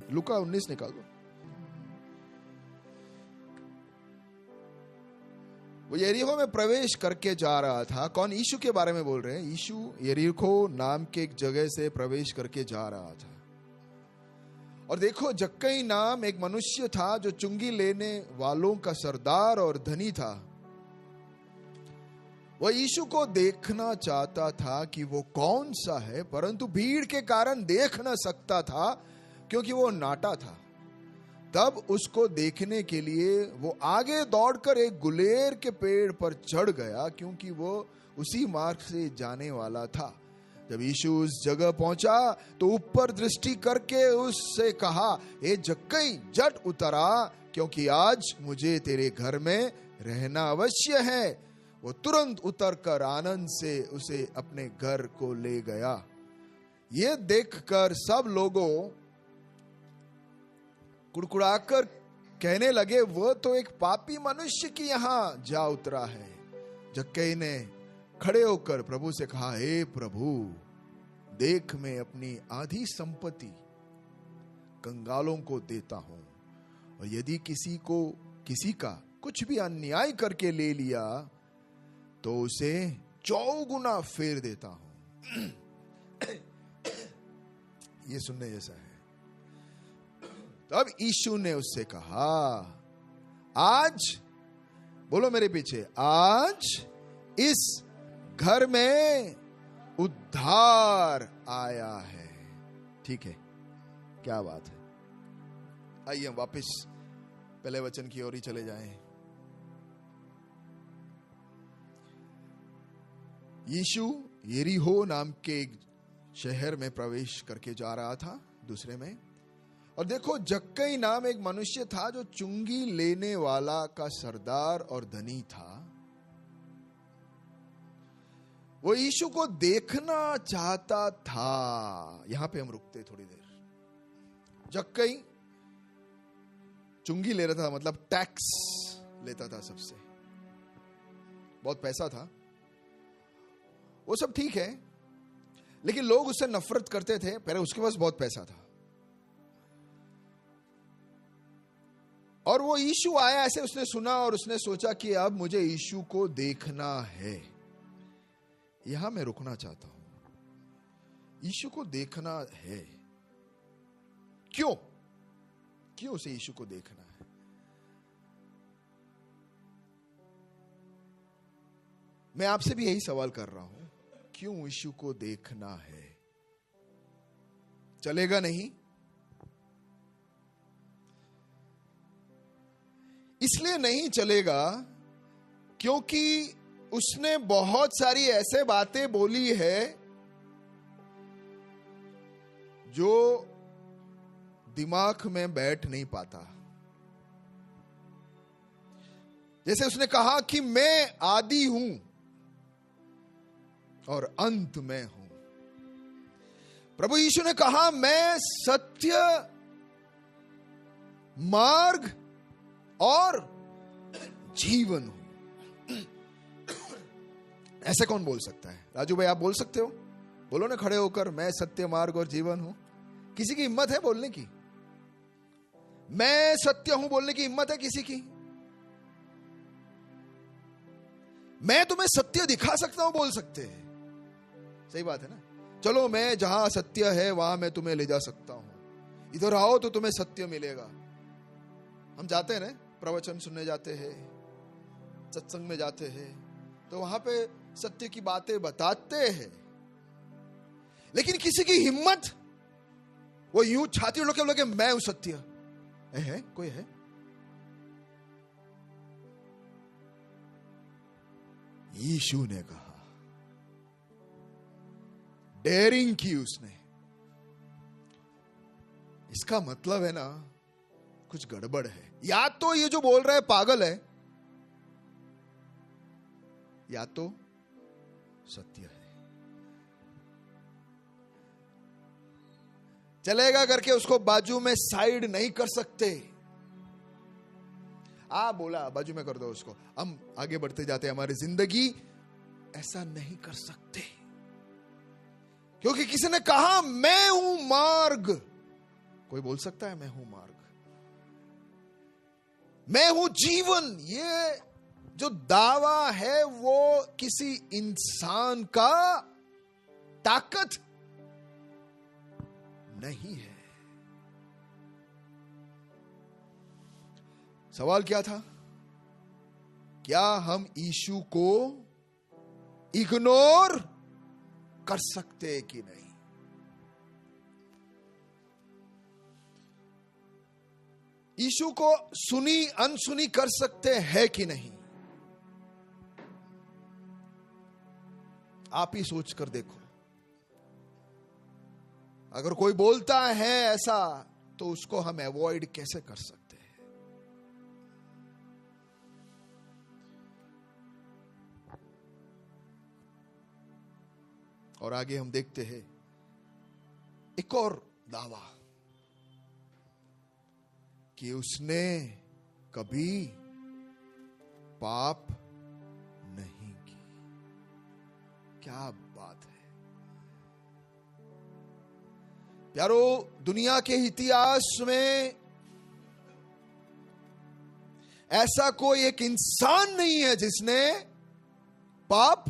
लूका 19 निकाल दो। वो यरीहो में प्रवेश करके जा रहा था। कौन? यीशु के बारे में बोल रहे हैं। यीशु यरीहो नाम के एक जगह से प्रवेश करके जा रहा था। और देखो, जक्कई नाम एक मनुष्य था जो चुंगी लेने वालों का सरदार और धनी था। वह यीशु को देखना चाहता था कि वो कौन सा है, परंतु भीड़ के कारण देख न सकता था क्योंकि वो नाटा था। तब उसको देखने के लिए वो आगे दौड़कर एक गुलेर के पेड़ पर चढ़ गया, क्योंकि वो उसी मार्ग से जाने वाला था। जब यीशु उस जगह पहुंचा तो ऊपर दृष्टि करके उससे कहा, ए जक्कई, झट उतर आ, क्योंकि आज मुझे तेरे घर में रहना अवश्य है। वो तुरंत उतरकर आनंद से उसे अपने घर को ले गया। ये देखकर सब लोगों कुड़कुड़ाकर कहने लगे, वो तो एक पापी मनुष्य की यहां जा उतरा है। जक्कई ने खड़े होकर प्रभु से कहा, हे प्रभु, देख मैं अपनी आधी संपत्ति कंगालों को देता हूं, और यदि किसी का कुछ भी अन्याय करके ले लिया तो उसे 4 गुना फेर देता हूं। ये सुनने जैसा है। तब यीशु ने उससे कहा, आज, बोलो मेरे पीछे, आज इस घर में उद्धार आया है। ठीक है, क्या बात है। आइए हम वापस पहले वचन की ओर ही चले जाएं। यीशु यरीहो नाम के एक शहर में प्रवेश करके जा रहा था, दूसरे में। और देखो, जक्कई नाम एक मनुष्य था जो चुंगी लेने वाला का सरदार और धनी था। वो यीशु को देखना चाहता था। यहां पे हम रुकते थोड़ी देर। जक्कई चुंगी ले रहा था, मतलब टैक्स लेता था सबसे, बहुत पैसा था। वो सब ठीक है, लेकिन लोग उससे नफरत करते थे। पहले उसके पास बहुत पैसा था, और वो यीशु आया, ऐसे उसने सुना और उसने सोचा कि अब मुझे यीशु को देखना है। यहां मैं रुकना चाहता हूं। यीशु को देखना है। क्यों उसे यीशु को देखना है? मैं आपसे भी यही सवाल कर रहा हूं, क्यों यीशु को देखना है? चलेगा नहीं? इसलिए नहीं चलेगा क्योंकि उसने बहुत सारी ऐसे बातें बोली है जो दिमाग में बैठ नहीं पाता। जैसे उसने कहा कि मैं आदि हूं और अंत में हूं। प्रभु यीशु ने कहा, मैं सत्य, मार्ग और जीवन हूं। ऐसे कौन बोल सकता है? राजू भाई, आप बोल सकते हो? बोलो ना खड़े होकर, मैं सत्य, मार्ग और जीवन हूं। किसी की हिम्मत है बोलने की? मैं सत्य हूं बोलने की हिम्मत है किसी की? मैं तुम्हें सत्य दिखा सकता हूं बोल सकते हैं। सही बात है ना? चलो, मैं जहां सत्य है वहां मैं तुम्हें ले जा सकता हूं, इधर आओ तो तुम्हें सत्य मिलेगा। हम जाते हैं ना, प्रवचन सुनने जाते हैं, सत्संग में जाते हैं, तो वहां पे सत्य की बातें बताते हैं। लेकिन किसी की हिम्मत, वो यूं छाती उड़ा के बोले मैं हूं सत्य है? कोई है? यीशु ने कहा, डेयरिंग की उसने। इसका मतलब है ना, कुछ गड़बड़ है। या तो ये जो बोल रहा है पागल है, या तो सत्य है। चलेगा करके उसको बाजू में साइड नहीं कर सकते। बोला बाजू में कर दो उसको, हम आगे बढ़ते जाते हैं। हमारी जिंदगी ऐसा नहीं कर सकते, क्योंकि किसी ने कहा मैं हूं मार्ग कोई बोल सकता है मैं हूं मार्ग, मैं हूं जीवन? ये जो दावा है वो किसी इंसान का ताकत नहीं है। सवाल क्या था? क्या हम यीशु को इग्नोर कर सकते कि नहीं? यीशु को सुनी अनसुनी कर सकते हैं कि नहीं? आप ही सोच कर देखो। अगर कोई बोलता है ऐसा तो उसको हम अवॉइड कैसे कर सकते हैं? और आगे हम देखते हैं एक और दावा कि उसने कभी पाप नहीं की। क्या बात है प्यारो, दुनिया के इतिहास में ऐसा कोई एक इंसान नहीं है जिसने पाप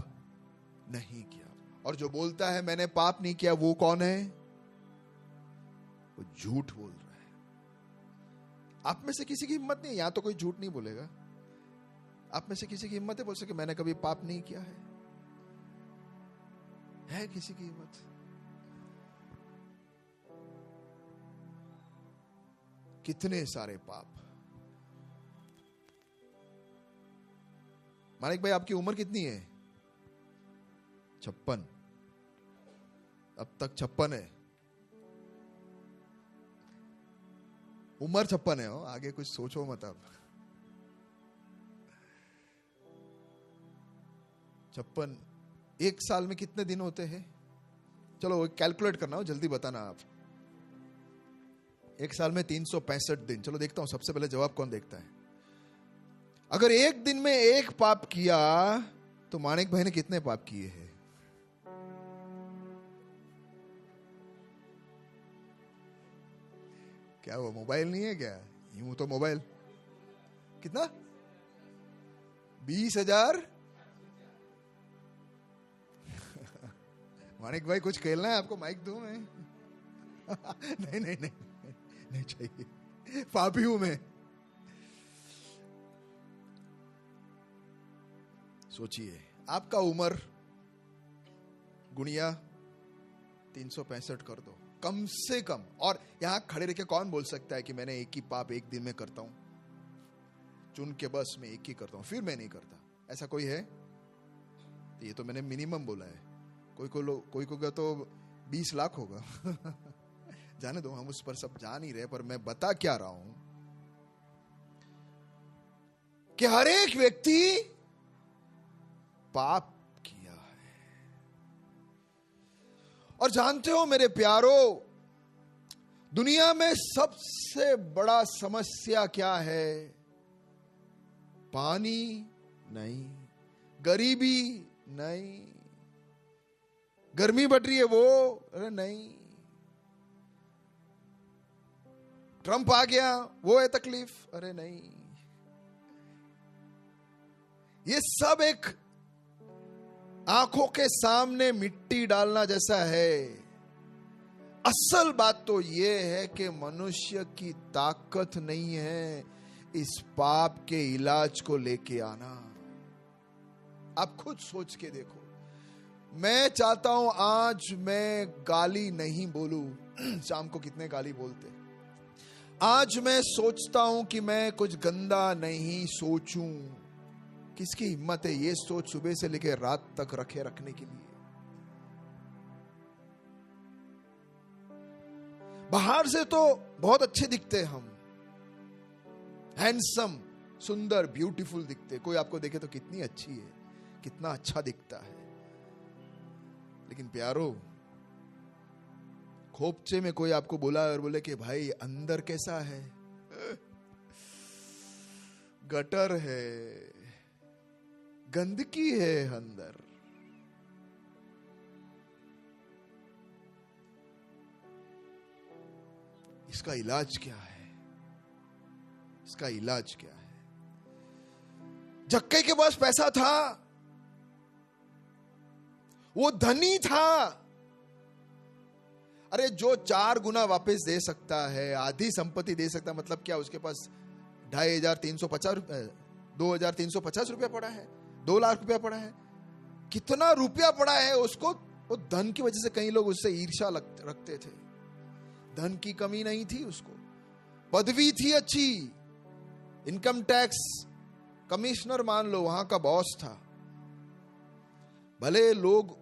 नहीं किया। और जो बोलता है मैंने पाप नहीं किया, वो कौन है? वो झूठ बोल रहा है। आप में से किसी की हिम्मत नहीं, यहां तो कोई झूठ नहीं बोलेगा। आप में से किसी की हिम्मत है बोल सके मैंने कभी पाप नहीं किया है किसी की हिम्मत? कितने सारे पाप। मानिक भाई आपकी उम्र कितनी है? 56। अब तक 56 है। उम्र 56 है हो, आगे कुछ सोचो मत अब। 56 एक साल में कितने दिन होते हैं? चलो कैलकुलेट करना हो, जल्दी बताना आप। एक साल में 365 दिन। चलो देखता हूं सबसे पहले जवाब कौन देखता है। अगर एक दिन में एक पाप किया तो मानिक भाई ने कितने पाप किए हैं? क्या वो मोबाइल नहीं है क्या? यूं तो मोबाइल कितना? 20,000। मानिक भाई कुछ खेलना है आपको? माइक दूं मैं? नहीं नहीं नहीं नहीं चाहिए, पापी हूं मैं। सोचिए आपका उम्र गुणिया 365 कर दो कम से कम। और यहां खड़े रह के कौन बोल सकता है कि मैंने एक ही पाप एक दिन में करता हूं? चुन के बस मैं एक ही करता हूं, फिर मैं नहीं करता। ऐसा कोई है? तो ये तो मैंने मिनिमम बोला है। कोई को तो 20 लाख होगा। जाने दो, हम उस पर सब जा नहीं रहे, पर मैं बता क्या रहा हूं कि हर एक व्यक्ति पाप किया है। और जानते हो मेरे प्यारो, दुनिया में सबसे बड़ा समस्या क्या है? पानी नहीं, गरीबी नहीं, गर्मी बढ़ रही है वो, अरे नहीं, ट्रंप आ गया वो है तकलीफ, अरे नहीं। ये सब एक आंखों के सामने मिट्टी डालना जैसा है। असल बात तो यह है कि मनुष्य की ताकत नहीं है इस पाप के इलाज को लेके आना। आप खुद सोच के देखो। मैं चाहता हूं आज मैं गाली नहीं बोलूं। शाम को कितने गाली बोलते। आज मैं सोचता हूं कि मैं कुछ गंदा नहीं सोचूं। किसकी हिम्मत है ये सोच सुबह से लेकर रात तक रखने के लिए? बाहर से तो बहुत अच्छे दिखते हम, हैंडसम, सुंदर, ब्यूटीफुल दिखते। कोई आपको देखे तो कितनी अच्छी है, कितना अच्छा दिखता है। लेकिन प्यारो, खोपचे में कोई आपको बोला और बोले कि भाई अंदर कैसा है? गटर है, गंदगी है अंदर। इसका इलाज क्या है? इसका इलाज क्या है? जक्कई के पास पैसा था, वो धनी था। अरे जो 4 गुना वापस दे सकता है, आधी संपत्ति दे सकता है, मतलब क्या उसके पास 2,350 रुपया पड़ा है, 2 लाख रुपया पड़ा है, कितना रुपया पड़ा है उसको। वो धन की वजह से कई लोग उससे ईर्ष्या रखते थे। धन की कमी नहीं थी उसको, पदवी थी अच्छी, इनकम टैक्स कमिश्नर मान लो, वहां का बॉस था। भले लोग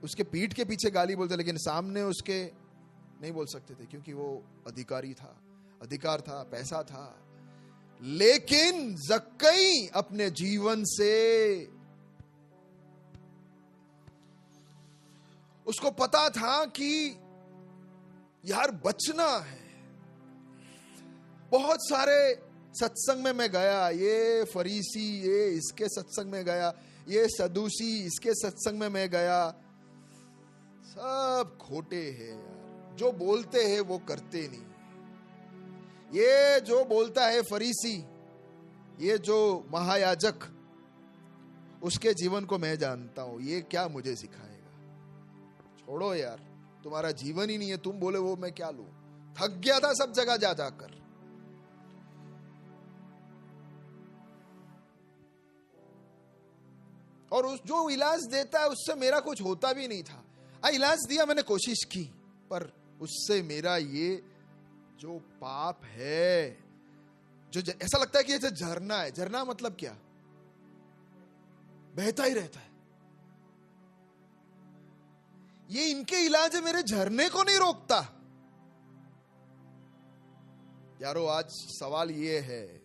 उसके पीठ के पीछे गाली बोलते, लेकिन सामने उसके नहीं बोल सकते थे, क्योंकि वो अधिकारी था, अधिकार था, पैसा था। लेकिन जक्कई अपने जीवन से, उसको पता था कि यार बचना है। बहुत सारे सत्संग में मैं गया, ये फरीसी ये इसके सत्संग में गया, ये सदूसी इसके सत्संग में मैं गया, सब खोटे हैं यार। जो बोलते हैं वो करते नहीं। ये जो बोलता है फरीसी, ये जो महायाजक, उसके जीवन को मैं जानता हूं, ये क्या मुझे सिखाएगा। छोड़ो यार, तुम्हारा जीवन ही नहीं है, तुम बोले वो मैं क्या लूं। थक गया था सब जगह जा जाकर। और उस जो इलाज देता है उससे मेरा कुछ होता भी नहीं था। इलाज दिया, मैंने कोशिश की, पर उससे मेरा ये जो पाप है, जो ऐसा लगता है कि ये झरना है। झरना मतलब क्या? बहता ही रहता है। ये इनके इलाज है, मेरे झरने को नहीं रोकता। यारो आज सवाल ये है,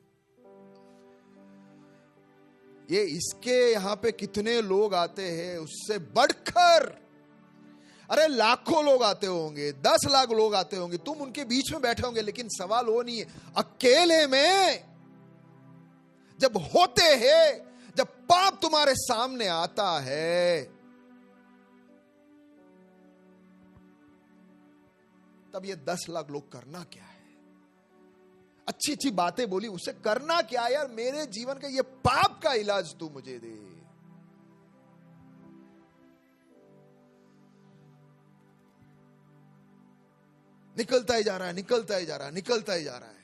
ये इसके यहां पे कितने लोग आते हैं, उससे बढ़कर अरे लाखों लोग आते होंगे, 10 लाख लोग आते होंगे, तुम उनके बीच में बैठे होंगे, लेकिन सवाल वो नहीं है। अकेले में जब होते हैं, जब पाप तुम्हारे सामने आता है, तब ये 10 लाख लोग करना क्या है? अच्छी अच्छी बातें बोली, उसे करना क्या यार? मेरे जीवन का ये पाप का इलाज तू मुझे दे। निकलता ही जा रहा है, निकलता ही जा रहा है, निकलता ही जा रहा है।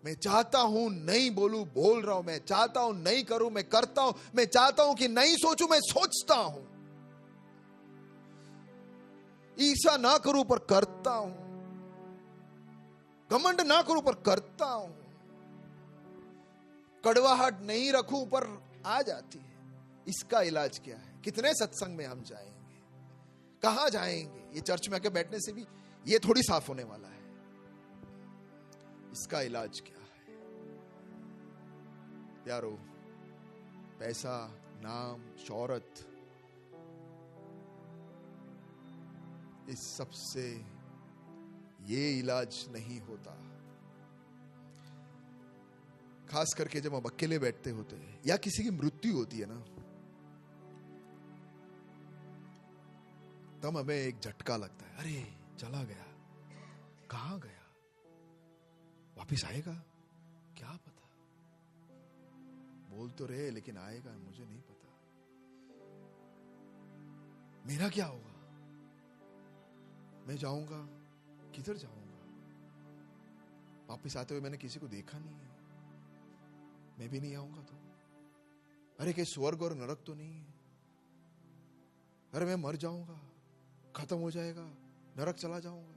मैं चाहता हूं नहीं बोलूं, बोल रहा हूं। मैं चाहता हूं नहीं करूं, मैं करता हूं। मैं चाहता हूं कि नहीं सोचूं, मैं सोचता हूं। ईर्ष्या ना करूं पर करता हूं, घमंड ना करूं पर करता हूं, कड़वाहट नहीं रखूं पर आ जाती है। इसका इलाज क्या है? कितने सत्संग में हम जाएंगे, कहां जाएंगे? ये चर्च में आके बैठने से भी ये थोड़ी साफ होने वाला है। इसका इलाज क्या है? यारो, पैसा, नाम, शौहरत, इस सब से ये इलाज नहीं होता। खास करके जब हम अकेले बैठते होते हैं या किसी की मृत्यु होती है ना, तब हमें एक झटका लगता है। अरे चला गया, कहां गया, वापिस आएगा क्या पता। बोल तो रहे लेकिन आएगा मुझे नहीं पता। मेरा क्या होगा? मैं जाऊंगा, किधर जाऊंगा? वापिस आते हुए मैंने किसी को देखा नहीं है, मैं भी नहीं आऊंगा तो। अरे कहीं स्वर्ग और नरक तो नहीं है? अरे मैं मर जाऊंगा, खत्म हो जाएगा, नरक चला जाऊंगा।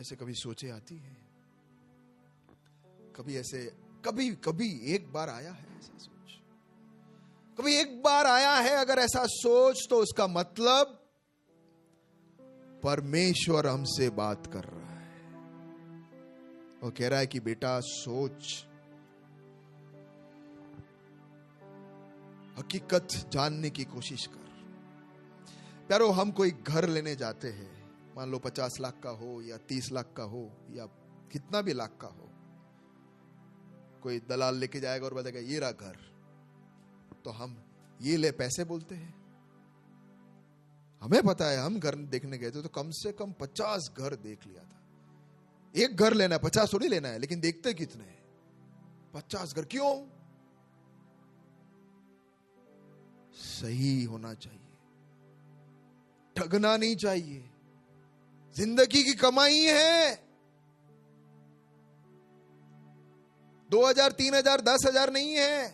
ऐसे कभी सोचे आती है? कभी ऐसे कभी एक बार आया है ऐसा सोच? कभी एक बार आया है अगर ऐसा सोच, तो उसका मतलब परमेश्वर हमसे बात कर रहा है। वो कह रहा है कि बेटा सोच, हकीकत जानने की कोशिश कर। प्यारो, हम कोई घर लेने जाते हैं, मान लो 50 लाख का हो या 30 लाख का हो या कितना भी लाख का हो, कोई दलाल लेके जाएगा और बताएगा ये रहा घर, तो हम ये ले पैसे बोलते हैं, हमें पता है, हम घर देखने गए थे तो कम से कम 50 घर देख लिया था। एक घर लेना है, 50 थोड़ी लेना है, लेकिन देखते कितने हैं? 50 घर। क्यों? सही होना चाहिए, ठगना नहीं चाहिए। जिंदगी की कमाई है। 2000, 3000, 10,000 नहीं है।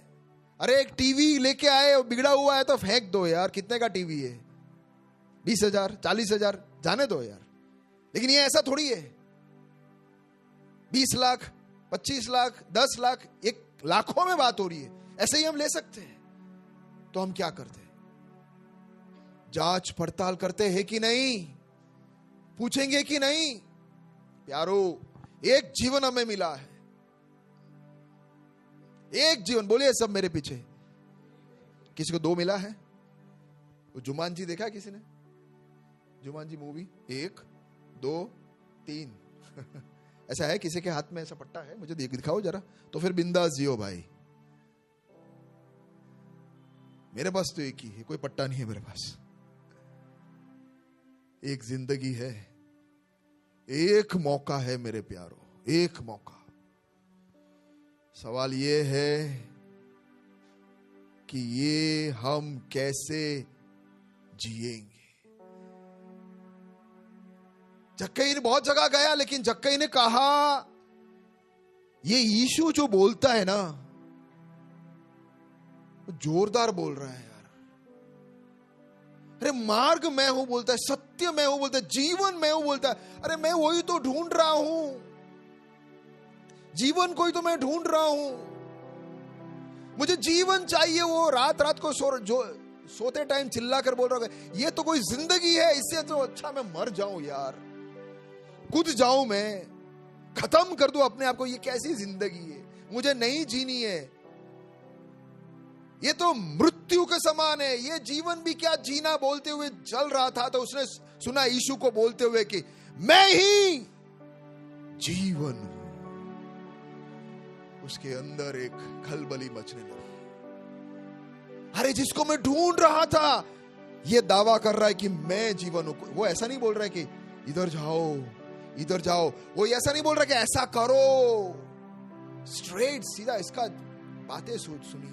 अरे एक टीवी लेके आए, बिगड़ा हुआ है तो फेंक दो यार। कितने का टीवी है? 20,000, 40,000, जाने दो यार। लेकिन ये ऐसा थोड़ी है। 20 लाख, 25 लाख, 10 लाख, 1 लाखों में बात हो रही है। ऐसे ही हम ले सकते हैं। तो हम क्या करते हैं? जांच पड़ताल करते हैं कि नहीं? पूछेंगे कि नहीं? प्यारो, एक जीवन हमें मिला है, एक जीवन। बोलिए सब मेरे पीछे। किसी को 2 मिला है? वो जुमान जी देखा किसी ने? जुमान जी मूवी 1, 2, 3 ऐसा है किसी के हाथ में ऐसा पट्टा है? मुझे दिखाओ जरा। तो फिर बिंदास जियो भाई। मेरे पास तो एक ही है, कोई पट्टा नहीं है मेरे पास। एक जिंदगी है, एक मौका है मेरे प्यारो, एक मौका। सवाल ये है कि ये हम कैसे जिएंगे। जक्कई ने बहुत जगह गया, लेकिन जक्कई ने कहा ये यीशु जो बोलता है ना, जोरदार बोल रहा है यार। अरे मार्ग मैं हूं बोलता है, सत्य मैं हूं बोलता है, जीवन मैं हूं बोलता है। अरे मैं वही तो ढूंढ रहा हूं, जीवन को ही तो मैं ढूंढ रहा हूं। मुझे जीवन चाहिए। वो रात रात को सोते टाइम चिल्ला कर बोल रहा है ये तो कोई जिंदगी है, इससे तो अच्छा मैं मर जाऊं यार, कूद जाऊं, मैं खत्म कर दूं अपने आप को। ये कैसी जिंदगी है? मुझे नहीं जीनी है। ये तो मृत्यु के समान है। ये जीवन भी क्या जीना बोलते हुए चल रहा था, तो उसने सुना यीशु को बोलते हुए कि मैं ही जीवन हूं। उसके अंदर एक खलबली मचने लगी। अरे जिसको मैं ढूंढ रहा था, ये दावा कर रहा है कि मैं जीवन हूं। वो ऐसा नहीं बोल रहा है कि इधर जाओ, इधर जाओ। वो ऐसा नहीं बोल रहा कि ऐसा करो। स्ट्रेट सीधा इसका बातें सुनिए।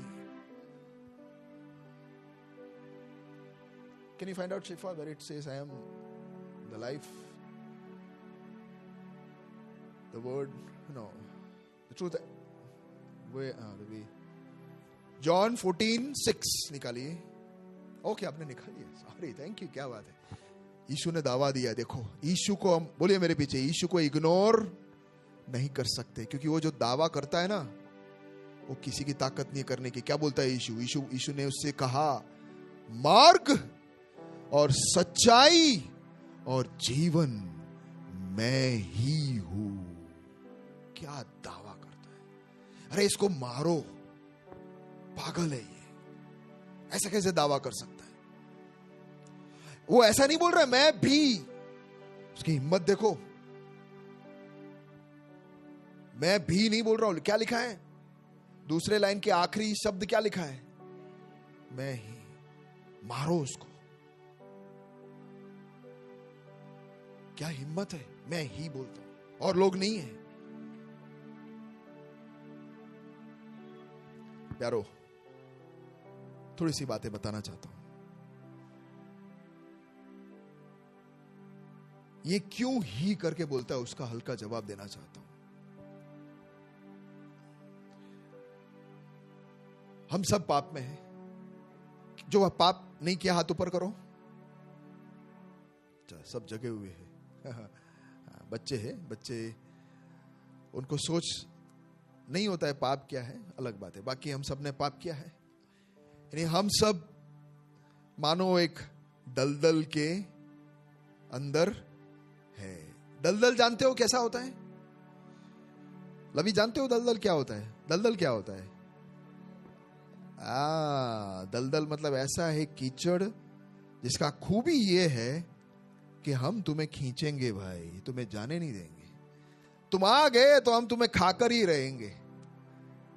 Can you find out, Shifa, where it says I am the life, the word, no, the truth, the way. John 14:6 निकालिए। ओके, आपने निकाल लिया, सॉरी, थैंक यू। क्या बात है। यीशु ने दावा दिया। देखो, यीशु को हम, बोलिए मेरे पीछे, यीशु को इग्नोर नहीं कर सकते, क्योंकि वो जो दावा करता है ना, वो किसी की ताकत नहीं करने की। क्या बोलता है यीशु ने उससे कहा, मार्ग और सच्चाई और जीवन मैं ही हूं। क्या दावा करता है। अरे इसको मारो, पागल है ये, ऐसा कैसे दावा कर सकता है। वो ऐसा नहीं बोल रहा है मैं भी। उसकी हिम्मत देखो, मैं भी नहीं बोल रहा हूं। क्या लिखा है दूसरे लाइन के आखिरी शब्द? क्या लिखा है? मैं ही। मारो उसको। क्या हिम्मत है। मैं ही बोलता हूं और लोग नहीं है। प्यारो, थोड़ी सी बातें बताना चाहता हूं। ये क्यों ही करके बोलता है, उसका हल्का जवाब देना चाहता हूं। हम सब पाप में हैं। जो पाप नहीं किया हाथ ऊपर करो। सब जगे हुए हैं। बच्चे हैं, बच्चे, उनको सोच नहीं होता है पाप क्या है, अलग बात है। बाकी हम सब ने पाप किया है। यानी हम सब मानो एक दलदल के अंदर है। दलदल जानते हो कैसा होता है? लवी, जानते हो दलदल क्या होता है? दलदल क्या होता है? दलदल मतलब ऐसा है कीचड़ जिसका खूबी ये है कि हम तुम्हें खींचेंगे भाई, तुम्हें जाने नहीं देंगे। तुम आ गए तो हम तुम्हें खाकर ही रहेंगे।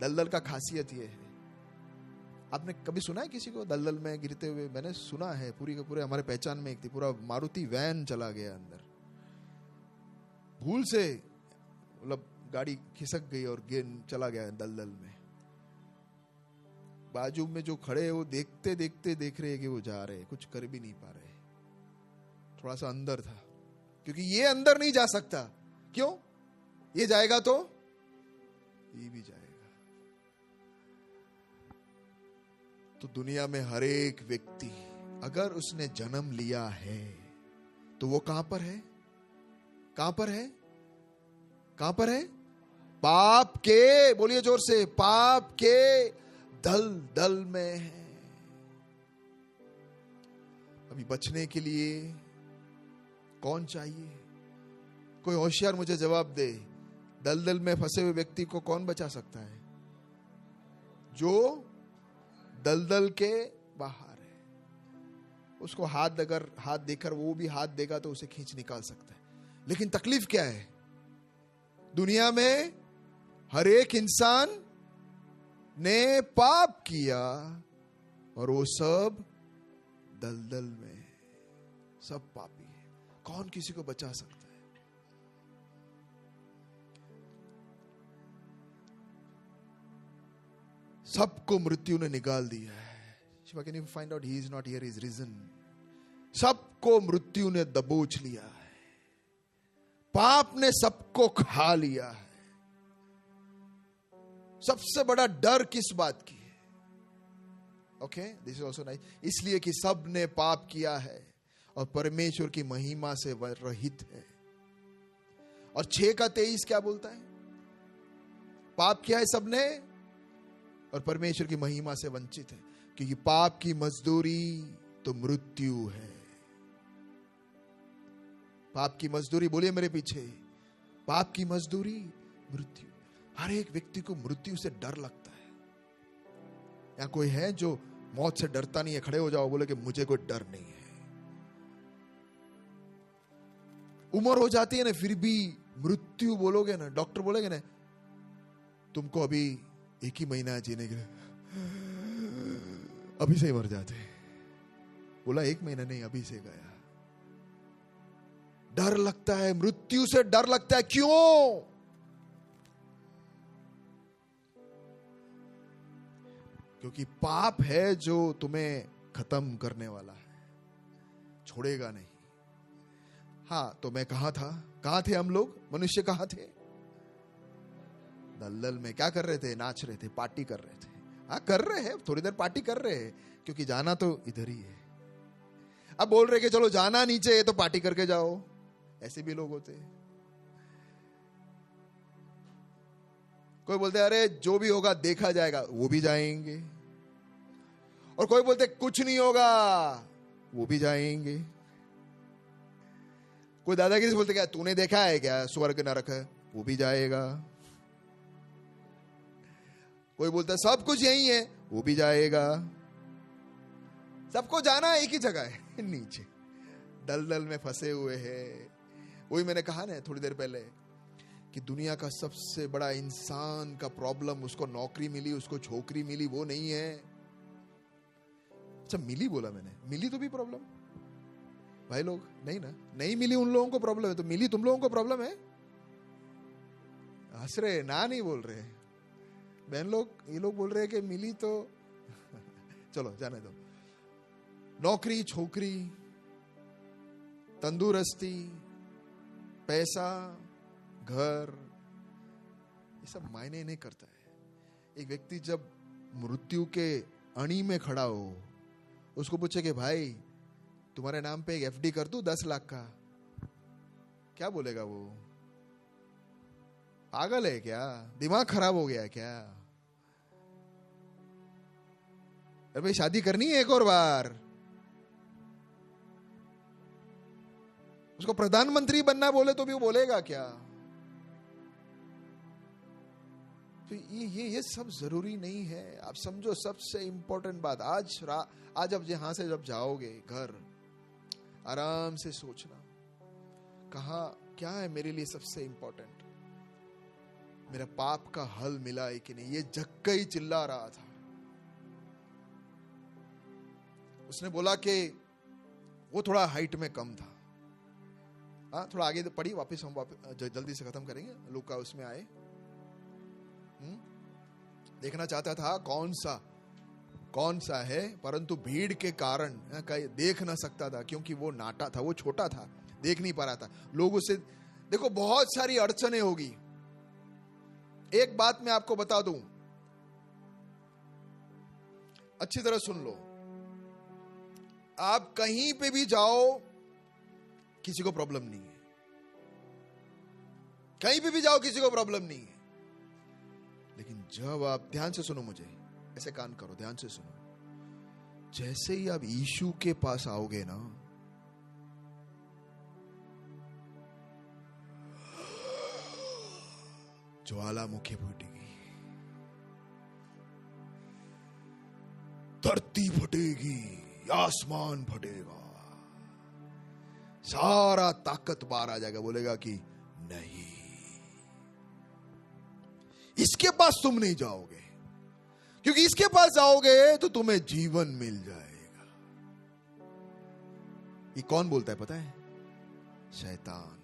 दलदल का खासियत ये है। आपने कभी सुना है किसी को दलदल में गिरते हुए? मैंने सुना है, पूरी का पूरे हमारे पहचान में एक थी, पूरा मारुति वैन चला गया अंदर, भूल से मतलब गाड़ी खिसक गई और चला गया दलदल में। बाजू में जो खड़े हैं वो देखते देखते देख रहे हैं कि वो जा रहे हैं, कुछ कर भी नहीं पा रहे। थोड़ा सा अंदर था, क्योंकि ये अंदर नहीं जा सकता। क्यों? ये जाएगा तो ये भी जाएगा। तो दुनिया में हर एक व्यक्ति अगर उसने जन्म लिया है तो वो कहां पर है? कहां पर है? कहां पर है? पाप के, बोलिए जोर से, पाप के दलदल में है। अभी बचने के लिए कौन चाहिए? कोई होशियार मुझे जवाब दे, दलदल में फंसे हुए व्यक्ति को कौन बचा सकता है? जो दलदल के बाहर है, उसको हाथ देकर वो भी हाथ देगा तो उसे खींच निकाल सकता है। लेकिन तकलीफ क्या है? दुनिया में हर एक इंसान ने पाप किया और वो सब दलदल में, सब पापी है। कौन किसी को बचा सकता है? सबको मृत्यु ने निकाल दिया है। Shiva, can you find out he is not here, is reason. सबको मृत्यु ने दबोच लिया है, पाप ने सबको खा लिया है। सबसे बड़ा डर किस बात की है? Okay, this is also nice. इसलिए कि सब ने पाप किया है और परमेश्वर की महिमा से रहित है। और 6:23 क्या बोलता है? पाप किया है सबने और परमेश्वर की महिमा से वंचित है, क्योंकि पाप की मजदूरी तो मृत्यु है। पाप की मजदूरी, बोलिए मेरे पीछे, पाप की मजदूरी मृत्यु। हर एक व्यक्ति को मृत्यु से डर लगता है। या कोई है जो मौत से डरता नहीं है? खड़े हो जाओ, बोले कि मुझे कोई डर नहीं है। उम्र हो जाती है ना, फिर भी मृत्यु बोलोगे ना, डॉक्टर बोलेगे ना तुमको अभी 1 ही महीना जीने के लिए, अभी से ही मर जाते। बोला 1 महीना नहीं, अभी से गया। डर लगता है, मृत्यु से डर लगता है। क्यों? क्योंकि पाप है जो तुम्हें खत्म करने वाला है, छोड़ेगा नहीं। हाँ, तो मैं कहां था? कहां थे हम लोग? मनुष्य कहां थे? दलदल में। क्या कर रहे थे? नाच रहे थे, पार्टी कर रहे थे। हाँ, कर रहे हैं, थोड़ी देर पार्टी कर रहे हैं, क्योंकि जाना तो इधर ही है। अब बोल रहे कि चलो जाना नीचे है तो पार्टी करके जाओ। ऐसे भी लोग होते हैं। कोई बोलते अरे जो भी होगा देखा जाएगा, वो भी जाएंगे। और कोई बोलते कुछ नहीं होगा, वो भी जाएंगे। कोई दादागिरी से बोलते क्या तूने देखा है क्या स्वर्ग नरक है, वो भी जाएगा। कोई बोलता है सब कुछ यही है, वो भी जाएगा। सबको जाना एक ही जगह है, नीचे दलदल में फंसे हुए हैं। वही मैंने कहा ना थोड़ी देर पहले कि दुनिया का सबसे बड़ा इंसान का प्रॉब्लम, उसको नौकरी मिली, उसको छोकरी मिली, वो नहीं है। अच्छा, मिली बोला मैंने, मिली तो भी प्रॉब्लम भाई लोग नहीं ना, नहीं मिली उन लोगों को प्रॉब्लम है, तो मिली तुम लोगों को प्रॉब्लम है। हंस रहे ना, नहीं बोल रहे बहन लोग, ये लोग बोल रहे हैं कि मिली तो चलो जाने दो। नौकरी, छोकरी, तंदुरुस्ती, पैसा, घर, ये सब मायने नहीं करता है। एक व्यक्ति जब मृत्यु के अणी में खड़ा हो, उसको पूछे कि भाई तुम्हारे नाम पे एक एफडी कर दूं 10 लाख का, क्या बोलेगा वो? पागल है क्या? दिमाग खराब हो गया है क्या? अरे भाई शादी करनी है एक और बार, उसको प्रधानमंत्री बनना बोले तो भी वो बोलेगा क्या? तो ये सब जरूरी नहीं है। आप समझो सबसे इंपॉर्टेंट बात, आज अब यहां से जब जाओगे घर, आराम से सोचना कहा क्या है मेरे लिए सबसे इंपॉर्टेंट। मेरा पाप का हल मिला है कि नहीं? ये जक्का ही चिल्ला रहा था, उसने बोला कि वो थोड़ा हाइट में कम था। हाँ, थोड़ा आगे पढ़िए, वापस हम जल्दी से खत्म करेंगे। लूका उसमें आए। देखना चाहता था कौन सा है, परंतु भीड़ के कारण देख ना सकता था, क्योंकि वो नाटा था, वो छोटा था, देख नहीं पा रहा था। लोग उसे, देखो बहुत सारी अड़चने होगी। एक बात मैं आपको बता दूं, अच्छी तरह सुन लो। आप कहीं पे भी जाओ, किसी को प्रॉब्लम नहीं है। कहीं पे भी जाओ, किसी को प्रॉब्लम नहीं है। लेकिन जब आप, ध्यान से सुनो, मुझे ऐसे कान करो, ध्यान से सुनो। जैसे ही आप यीशु के पास आओगे ना, ज्वालामुखी फूटेगी, धरती फटेगी, आसमान फटेगा, सारा ताकत बाहर आ जाएगा। बोलेगा कि नहीं, इसके पास तुम नहीं जाओगे, क्योंकि इसके पास जाओगे तो तुम्हें जीवन मिल जाएगा। ये कौन बोलता है पता है? शैतान।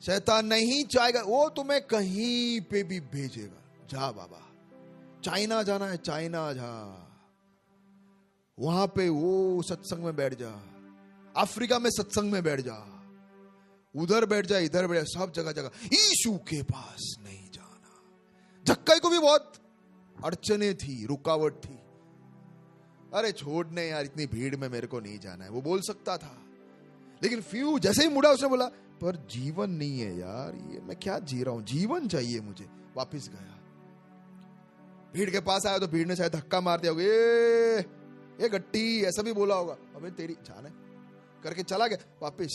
शैतान नहीं चाहेगा, वो तुम्हें कहीं पे भी भेजेगा। जा बाबा, चाइना जाना है, चाइना जा, वहां पे वो सत्संग में बैठ जा, अफ्रीका में सत्संग में बैठ जा, उधर बैठ जा, इधर बैठ जा, सब जगह जगह। यीशु के पास नहीं जाना। जक्कई को भी बहुत अड़चने थी, रुकावट थी। अरे छोड़ने यार, इतनी भीड़ में मेरे को नहीं जाना है, वो बोल सकता था। लेकिन फ्यू जैसे ही मुड़ा, उसने बोला पर जीवन नहीं है यार, ये मैं क्या जी रहा हूं, जीवन चाहिए मुझे। वापिस गया, भीड़ के पास आया तो भीड़ ने शायद धक्का मार दिया होगा, ये गट्टी, ऐसा भी बोला होगा, अबे तेरी जान है करके चला गया वापिस।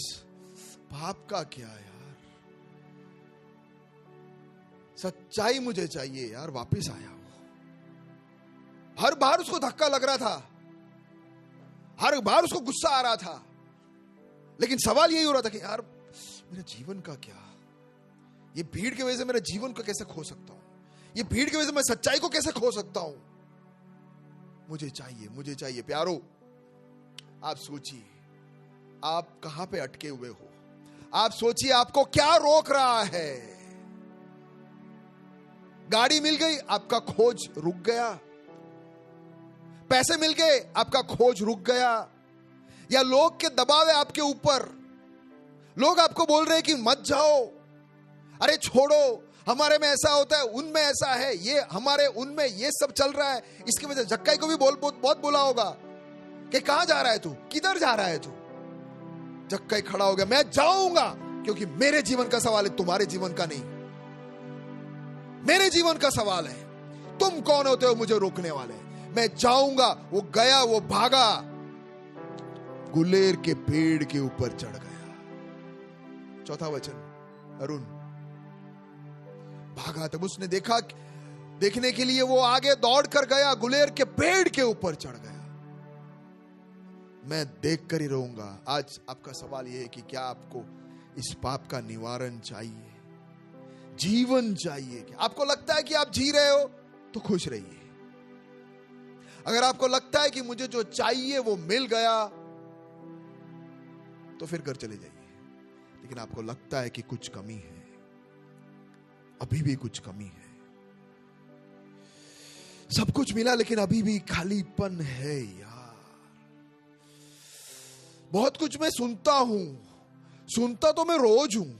पाप का क्या यार, सच्चाई मुझे चाहिए यार। वापिस आया वो, हर बार उसको धक्का लग रहा था, हर बार उसको गुस्सा आ रहा था, लेकिन सवाल यही हो रहा था कि यार मेरे जीवन का क्या, ये भीड़ की वजह से मेरे जीवन को कैसे खो सकता हूं, ये भीड़ की वजह से मैं सच्चाई को कैसे खो सकता हूं। मुझे चाहिए, मुझे चाहिए। प्यारो, आप सोचिए आप कहां पे अटके हुए हो। आप सोचिए आपको क्या रोक रहा है। गाड़ी मिल गई, आपका खोज रुक गया। पैसे मिल गए, आपका खोज रुक गया। या लोग के दबाव है आपके ऊपर, लोग आपको बोल रहे हैं कि मत जाओ, अरे छोड़ो, हमारे में ऐसा होता है, उनमें ऐसा है, ये हमारे उनमें ये सब चल रहा है। इसकी वजह जक्कई को भी बहुत बोला होगा कि कहां जा रहा है तू, किधर जा रहा है तू। जक्कई खड़ा हो गया, मैं जाऊंगा, क्योंकि मेरे जीवन का सवाल है, तुम्हारे जीवन का नहीं। मेरे जीवन का सवाल है, तुम कौन होते हो मुझे रोकने वाले। मैं जाऊंगा। वो गया, वो भागा, गुलेर के पेड़ के ऊपर चढ़ गया। चौथा वचन, अरुण भागा। तब उसने देखा, देखने के लिए वो आगे दौड़ कर गया, गुलेर के पेड़ के ऊपर चढ़ गया। मैं देख कर ही रहूंगा। आज आपका सवाल यह है कि क्या आपको इस पाप का निवारण चाहिए, जीवन चाहिए? क्या आपको लगता है कि आप जी रहे हो तो खुश रहिए। अगर आपको लगता है कि मुझे जो चाहिए वो मिल गया तो फिर घर चले जाइए। लेकिन आपको लगता है कि कुछ कमी है, अभी भी कुछ कमी है, सब कुछ मिला लेकिन अभी भी खालीपन है यार। बहुत कुछ मैं सुनता हूं, सुनता तो मैं रोज हूं,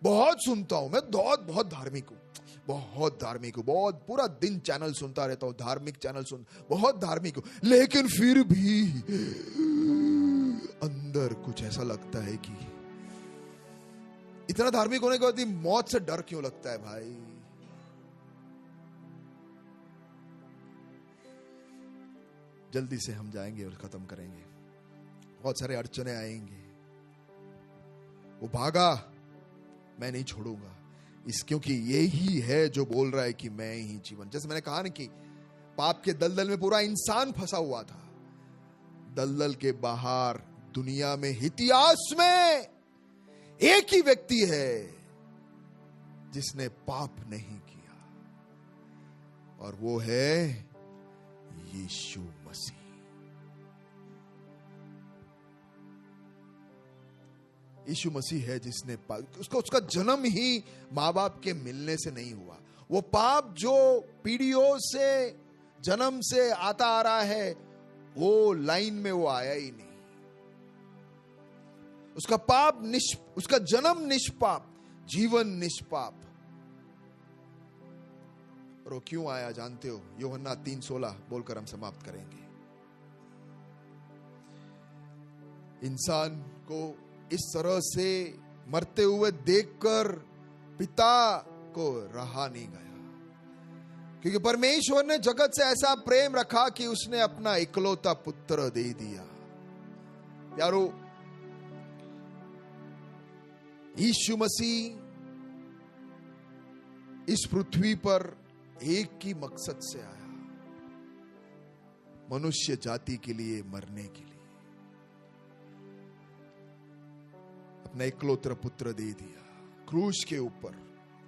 बहुत सुनता हूं, मैं बहुत धार्मिक हूं, बहुत धार्मिक हूं, बहुत पूरा दिन चैनल सुनता रहता हूं, धार्मिक चैनल सुन, बहुत धार्मिक हूं, लेकिन फिर भी अंदर कुछ ऐसा लगता है कि इतना धार्मिक होने के बाद भी मौत से डर क्यों लगता है भाई। जल्दी से हम जाएंगे और खत्म करेंगे। बहुत सारे अड़चने आएंगे। वो भागा, मैं नहीं छोड़ूंगा इस, क्योंकि ये ही है जो बोल रहा है कि मैं ही जीवन। जैसे मैंने कहा ना कि पाप के दलदल में पूरा इंसान फंसा हुआ था। दलदल के बाहर दुनिया में, इतिहास में एक ही व्यक्ति है जिसने पाप नहीं किया, और वो है यीशु मसीह। यीशु मसीह है जिसने उसका जन्म ही माँ बाप के मिलने से नहीं हुआ। वो पाप जो पीढ़ियों से जन्म से आता आ रहा है, वो लाइन में वो आया ही नहीं। उसका जन्म निष्पाप, जीवन निष्पाप। और वो क्यों आया जानते हो? यूहन्ना 3:16 बोलकर हम समाप्त करेंगे। इंसान को इस तरह से मरते हुए देखकर पिता को रहा नहीं गया, क्योंकि परमेश्वर ने जगत से ऐसा प्रेम रखा कि उसने अपना इकलौता पुत्र दे दिया। यारो, यीशु मसीह इस पृथ्वी पर एक ही मकसद से आया, मनुष्य जाति के लिए मरने के लिए। अपना इकलौता पुत्र दे दिया क्रूस के ऊपर,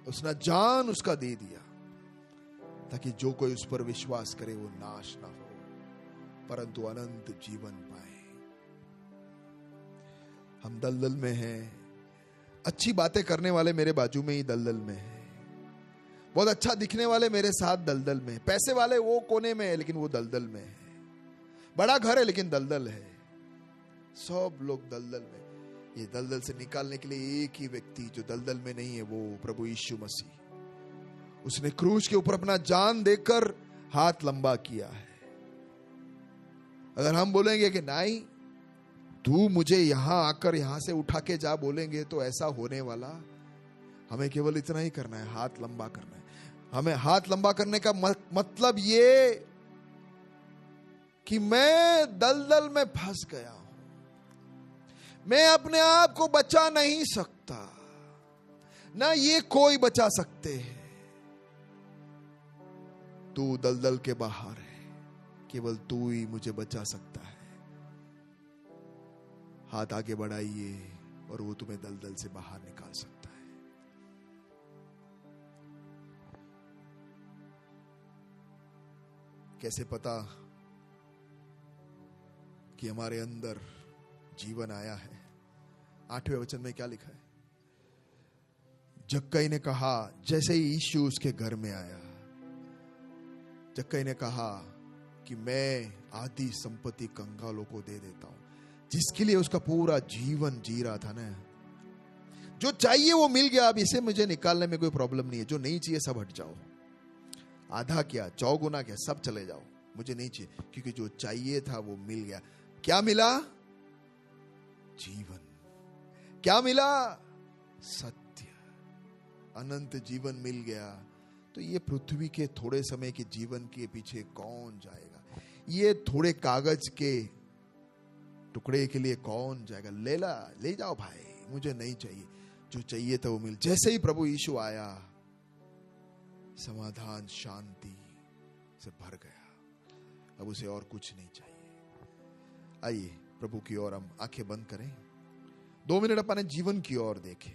उसने जान उसका दे दिया, ताकि जो कोई उस पर विश्वास करे वो नाश ना हो परंतु अनंत जीवन पाए। हम दलदल में हैं। अच्छी बातें करने वाले मेरे बाजू में ही दलदल में हैं। बहुत अच्छा दिखने वाले मेरे साथ दलदल में, पैसे वाले वो कोने में है लेकिन वो दलदल में है। बड़ा घर है लेकिन दलदल है। सब लोग दलदल में। ये दलदल से निकालने के लिए एक ही व्यक्ति जो दलदल में नहीं है, वो प्रभु यीशु मसीह। उसने क्रूस के ऊपर अपना जान देकर हाथ लंबा किया है। अगर हम बोलेंगे कि नहीं तू मुझे यहां आकर यहां से उठा के जा बोलेंगे तो ऐसा होने वाला। हमें केवल इतना ही करना है, हाथ लंबा करना है। हमें हाथ लंबा करने का मतलब ये कि मैं दलदल में फंस गया हूं, मैं अपने आप को बचा नहीं सकता, ना ये कोई बचा सकते हैं। तू दलदल के बाहर है, केवल तू ही मुझे बचा सकता है। हाथ आगे बढ़ाइए और वो तुम्हें दलदल से बाहर निकाल सकता है। कैसे पता कि हमारे अंदर जीवन आया है? 8वें वचन में क्या लिखा है? जक्कई ने कहा, जैसे ही यीशु उसके घर में आया, जक्कई ने कहा कि मैं आधी संपत्ति कंगालों को दे देता हूं। जिसके लिए उसका पूरा जीवन जी रहा था ना, जो चाहिए वो मिल गया। अब इसे मुझे निकालने में कोई प्रॉब्लम नहीं है। जो नहीं चाहिए सब हट जाओ, आधा क्या चौगुना क्या सब चले जाओ, मुझे नहीं चाहिए, क्योंकि जो चाहिए था वो मिल गया। क्या मिला? जीवन। क्या मिला? सत्य। अनंत जीवन मिल गया। तो ये पृथ्वी के थोड़े समय के जीवन के पीछे कौन जाएगा? ये थोड़े कागज के टुकड़े के लिए कौन जाएगा? ले जाओ भाई, मुझे नहीं चाहिए। जो चाहिए था वो मिल। जैसे ही प्रभु यीशु आया, समाधान शांति से भर गया। अब उसे और कुछ नहीं चाहिए। आइए प्रभु की ओर हम आंखें बंद करें, 2 मिनट अपने जीवन की ओर देखें।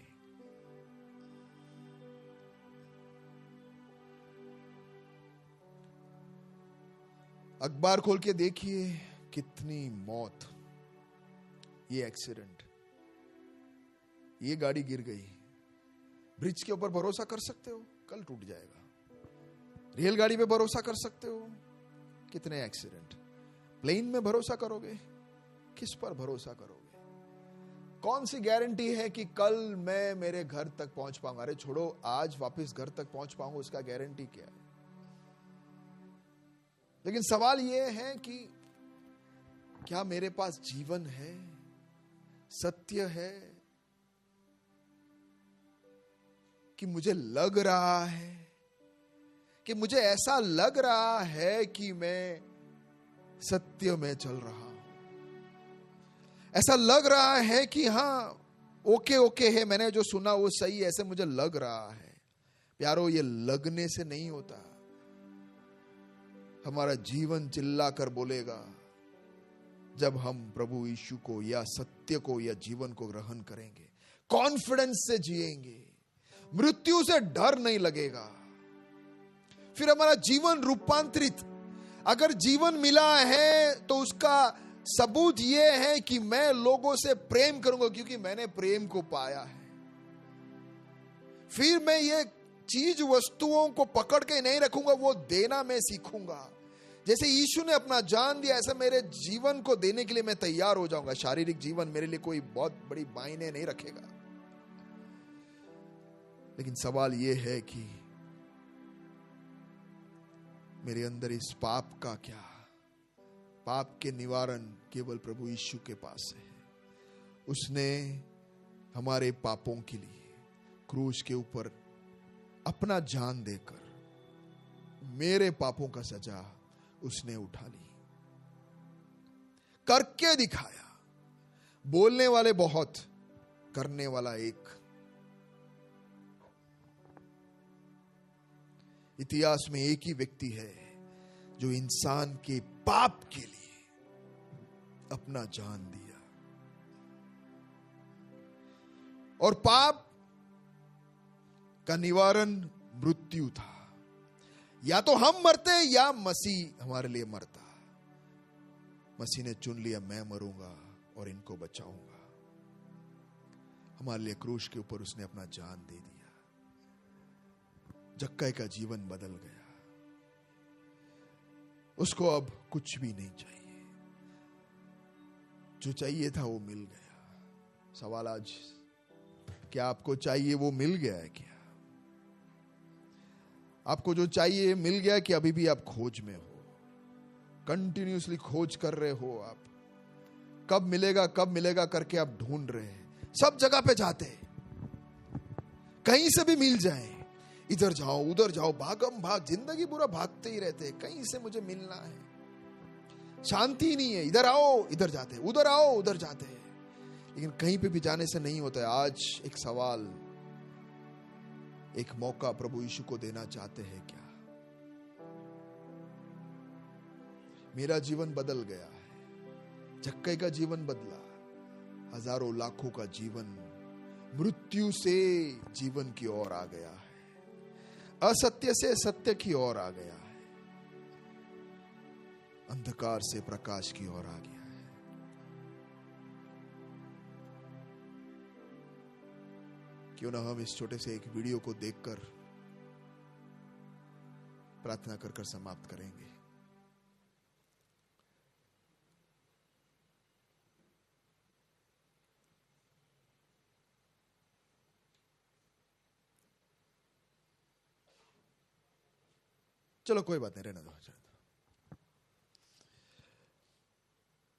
अखबार खोल के देखिए, कितनी मौत, ये एक्सीडेंट, ये गाड़ी गिर गई। ब्रिज के ऊपर भरोसा कर सकते हो? कल टूट जाएगा। रेलगाड़ी पे भरोसा कर सकते हो? कितने एक्सीडेंट। प्लेन में भरोसा करोगे? किस पर भरोसा करोगे? कौन सी गारंटी है कि कल मैं मेरे घर तक पहुंच पाऊंगा? अरे छोड़ो, आज वापस घर तक पहुंच पाऊंगा, उसका गारंटी क्या है? लेकिन सवाल यह है कि क्या मेरे पास जीवन है, सत्य है, कि मुझे लग रहा है, कि मुझे ऐसा लग रहा है कि मैं सत्य में चल रहा हूं, ऐसा लग रहा है कि हाँ ओके है, मैंने जो सुना वो सही है, ऐसे मुझे लग रहा है। प्यारो, ये लगने से नहीं होता। हमारा जीवन चिल्ला कर बोलेगा जब हम प्रभु यीशु को या सत्य को या जीवन को ग्रहण करेंगे, कॉन्फिडेंस से जिएंगे, मृत्यु से डर नहीं लगेगा, फिर हमारा जीवन रूपांतरित। अगर जीवन मिला है तो उसका सबूत ये है कि मैं लोगों से प्रेम करूंगा क्योंकि मैंने प्रेम को पाया है। फिर मैं ये चीज वस्तुओं को पकड़ के नहीं रखूंगा, वो देना मैं सीखूंगा। जैसे यीशु ने अपना जान दिया, ऐसा मेरे जीवन को देने के लिए मैं तैयार हो जाऊंगा। शारीरिक जीवन मेरे लिए कोई बहुत बड़ी मायने नहीं रखेगा, लेकिन सवाल यह है कि मेरे अंदर इस पाप का क्या? पाप के निवारण केवल प्रभु यीशु के पास है। उसने हमारे पापों के लिए क्रूस के ऊपर अपना जान देकर मेरे पापों का सजा उसने उठा ली, करके दिखाया। बोलने वाले बहुत, करने वाला एक। इतिहास में एक ही व्यक्ति है जो इंसान के पाप के लिए अपना जान दिया, और पाप का निवारण मृत्यु था। या तो हम मरते या मसीह हमारे लिए मरता। मसीह ने चुन लिया, मैं मरूंगा और इनको बचाऊंगा। हमारे लिए क्रूस के ऊपर उसने अपना जान दे दिया। जक्कई का जीवन बदल गया। उसको अब कुछ भी नहीं चाहिए, जो चाहिए था वो मिल गया। सवाल आज, क्या आपको चाहिए वो मिल गया है? क्या आपको जो चाहिए मिल गया कि अभी भी आप खोज में हो? कंटिन्यूसली खोज कर रहे हो आप, कब मिलेगा करके आप ढूंढ रहे हैं। सब जगह पे जाते हैं, कहीं से भी मिल जाए, इधर जाओ उधर जाओ, भागम भाग, जिंदगी पूरा भागते ही रहते हैं, कहीं से मुझे मिलना है। शांति नहीं है, इधर आओ इधर जाते हैं, उधर आओ उधर जाते हैं, लेकिन कहीं पे भी जाने से नहीं होता है। आज एक सवाल, एक मौका प्रभु यीशु को देना चाहते हैं क्या? मेरा जीवन बदल गया है, जक्कई का जीवन बदला, हजारों लाखों का जीवन मृत्यु से जीवन की ओर आ गया है, असत्य से सत्य की ओर आ गया है, अंधकार से प्रकाश की ओर आ गया है। क्यों ना हम इस छोटे से एक वीडियो को देखकर प्रार्थना कर समाप्त करेंगे। चलो कोई बात नहीं, रहने दो।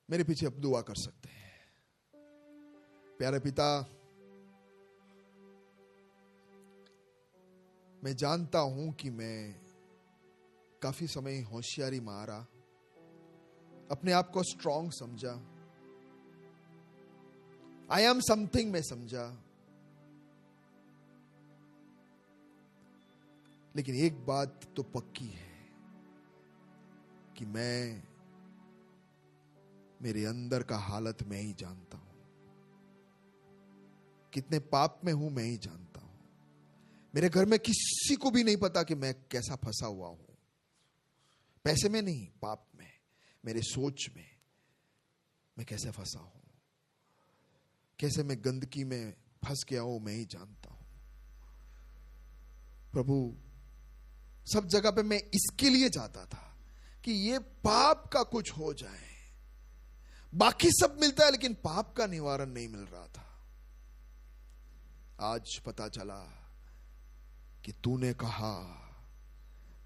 मेरे पीछे अब दुआ कर सकते हैं। प्यारे पिता, मैं जानता हूं कि मैं काफी समय होशियारी मारा, अपने आप को स्ट्रांग समझा, आई एम समथिंग में समझा, लेकिन एक बात तो पक्की है कि मैं मेरे अंदर का हालत मैं ही जानता हूं, कितने पाप में हूं मैं ही जानता हूं। मेरे घर में किसी को भी नहीं पता कि मैं कैसा फंसा हुआ हूं। पैसे में नहीं, पाप में, मेरे सोच में मैं कैसे फंसा हूं, कैसे मैं गंदगी में फंस गया हूं, मैं ही जानता हूं। प्रभु, सब जगह पे मैं इसके लिए चाहता था कि ये पाप का कुछ हो जाए। बाकी सब मिलता है लेकिन पाप का निवारण नहीं मिल रहा था। आज पता चला कि तूने कहा,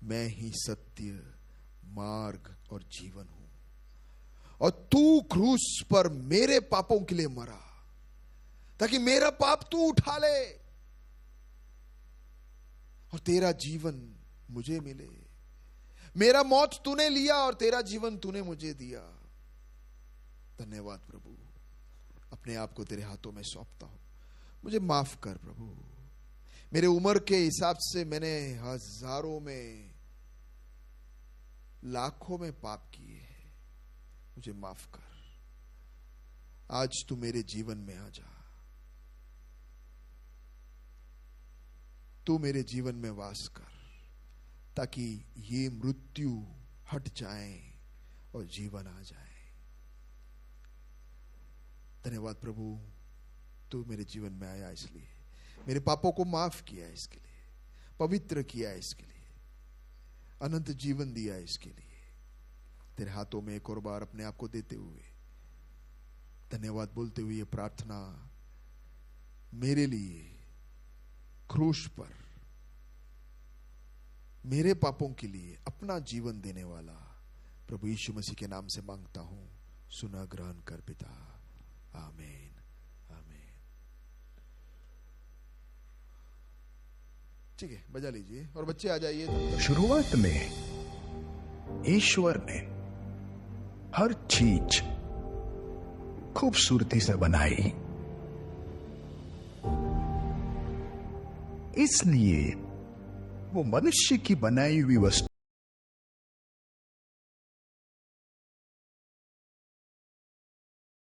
मैं ही सत्य, मार्ग और जीवन हूं, और तू क्रूस पर मेरे पापों के लिए मरा ताकि मेरा पाप तू उठा ले और तेरा जीवन मुझे मिले। मेरा मौत तूने लिया और तेरा जीवन तूने मुझे दिया। धन्यवाद प्रभु, अपने आप को तेरे हाथों में सौंपता हूं। मुझे माफ कर प्रभु, मेरे उम्र के हिसाब से मैंने हजारों में, लाखों में पाप किए हैं, मुझे माफ कर। आज तू मेरे जीवन में आ जा, तू मेरे जीवन में वास कर, ताकि ये मृत्यु हट जाए और जीवन आ जाए। धन्यवाद प्रभु, तू मेरे जीवन में आया इसलिए, मेरे पापों को माफ किया इसके लिए, पवित्र किया इसके लिए, अनंत जीवन दिया इसके लिए। तेरे हाथों में एक और बार अपने आप को देते हुए, धन्यवाद बोलते हुए, ये प्रार्थना मेरे लिए क्रूस पर मेरे पापों के लिए अपना जीवन देने वाला प्रभु यीशु मसीह के नाम से मांगता हूं, सुना ग्रहण कर पिता, आमीन आमीन। ठीक है, बजा लीजिए और बच्चे आ जाइए। शुरुआत में ईश्वर ने हर चीज खूबसूरती से बनाई, इसलिए वो मनुष्य की बनाई हुई वस्तु